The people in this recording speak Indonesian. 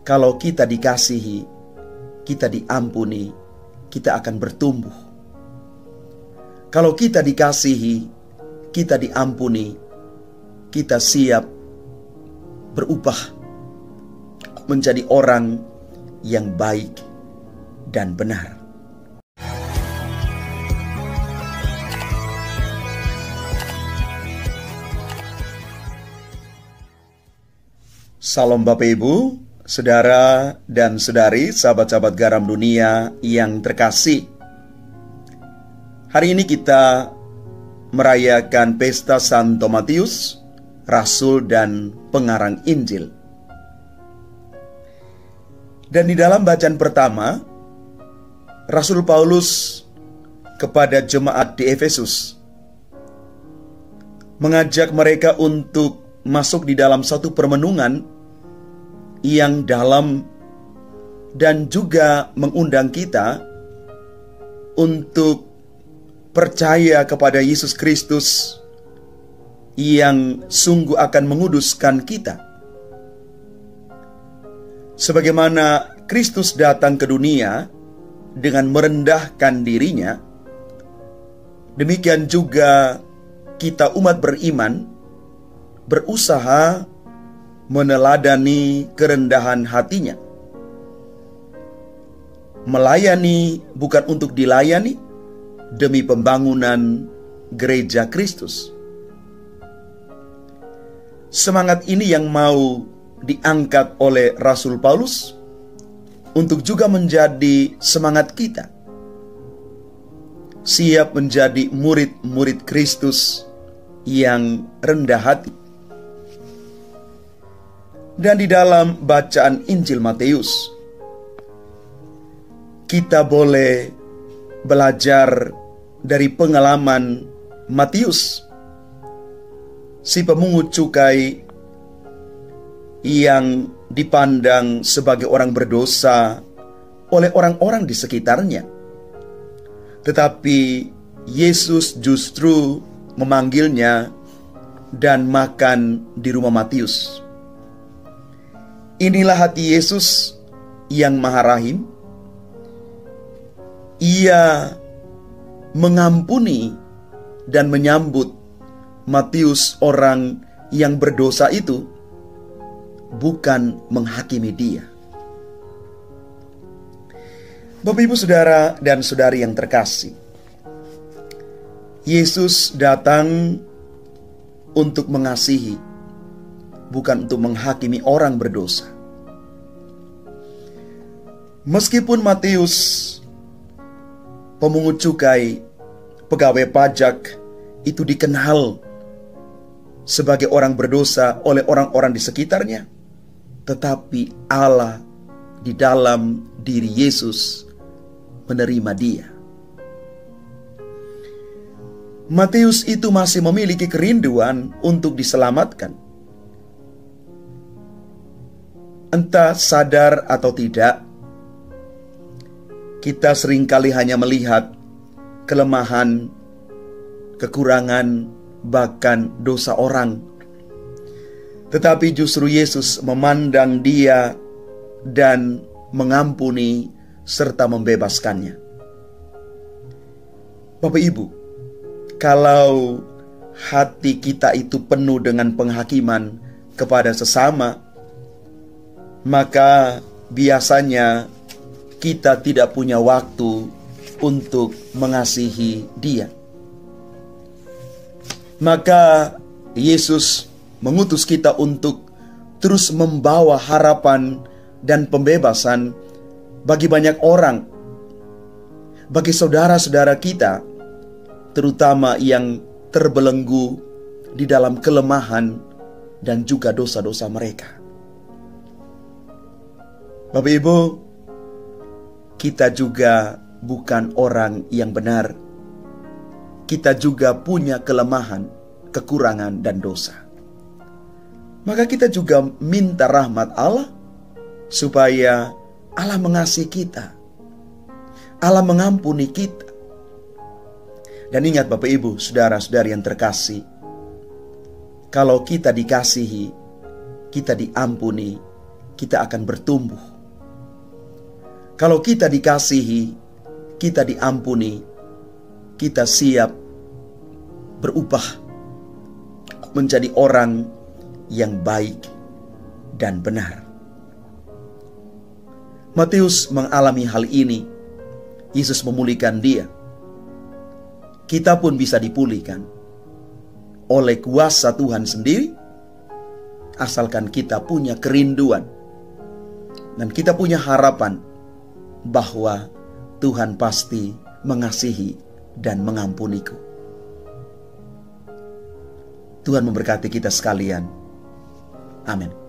Kalau kita dikasihi, kita diampuni, kita akan bertumbuh. Kalau kita dikasihi, kita diampuni, kita siap berubah menjadi orang yang baik dan benar. Salam Bapak Ibu, saudara dan saudari, sahabat-sahabat garam dunia yang terkasih. Hari ini kita merayakan pesta Santo Matius, Rasul dan pengarang Injil. Dan di dalam bacaan pertama, Rasul Paulus kepada jemaat di Efesus mengajak mereka untuk masuk di dalam satu permenungan yang dalam, dan juga mengundang kita untuk percaya kepada Yesus Kristus yang sungguh akan menguduskan kita. Sebagaimana Kristus datang ke dunia dengan merendahkan dirinya, demikian juga kita umat beriman berusaha meneladani kerendahan hatinya, melayani bukan untuk dilayani, demi pembangunan gereja Kristus. Semangat ini yang mau diangkat oleh Rasul Paulus untuk juga menjadi semangat kita, siap menjadi murid-murid Kristus yang rendah hati. Dan di dalam bacaan Injil Matius, kita boleh belajar dari pengalaman Matius, si pemungut cukai yang dipandang sebagai orang berdosa oleh orang-orang di sekitarnya. Tetapi Yesus justru memanggilnya dan makan di rumah Matius. Inilah hati Yesus yang Maha Rahim. Ia mengampuni dan menyambut Matius, orang yang berdosa itu, bukan menghakimi dia. Bapak Ibu, saudara dan saudari yang terkasih, Yesus datang untuk mengasihi, bukan untuk menghakimi orang berdosa. Meskipun Matius, pemungut cukai, pegawai pajak, itu dikenal sebagai orang berdosa oleh orang-orang di sekitarnya, tetapi Allah di dalam diri Yesus menerima dia. Matius itu masih memiliki kerinduan untuk diselamatkan. Entah sadar atau tidak, kita seringkali hanya melihat kelemahan, kekurangan, bahkan dosa orang. Tetapi justru Yesus memandang dia dan mengampuni serta membebaskannya. Bapak Ibu, kalau hati kita itu penuh dengan penghakiman kepada sesama, maka biasanya kita tidak punya waktu untuk mengasihi dia. Maka Yesus mengutus kita untuk terus membawa harapan dan pembebasan bagi banyak orang, bagi saudara-saudara kita, terutama yang terbelenggu di dalam kelemahan dan juga dosa-dosa mereka. Bapak Ibu, kita juga bukan orang yang benar. Kita juga punya kelemahan, kekurangan, dan dosa. Maka kita juga minta rahmat Allah, supaya Allah mengasihi kita, Allah mengampuni kita. Dan ingat Bapak Ibu, saudara-saudari yang terkasih, kalau kita dikasihi, kita diampuni, kita akan bertumbuh. Kalau kita dikasihi, kita diampuni, kita siap berubah menjadi orang yang baik dan benar. Matius mengalami hal ini. Yesus memulihkan dia. Kita pun bisa dipulihkan oleh kuasa Tuhan sendiri, asalkan kita punya kerinduan dan kita punya harapan bahwa Tuhan pasti mengasihi dan mengampuniku. Tuhan memberkati kita sekalian. Amin.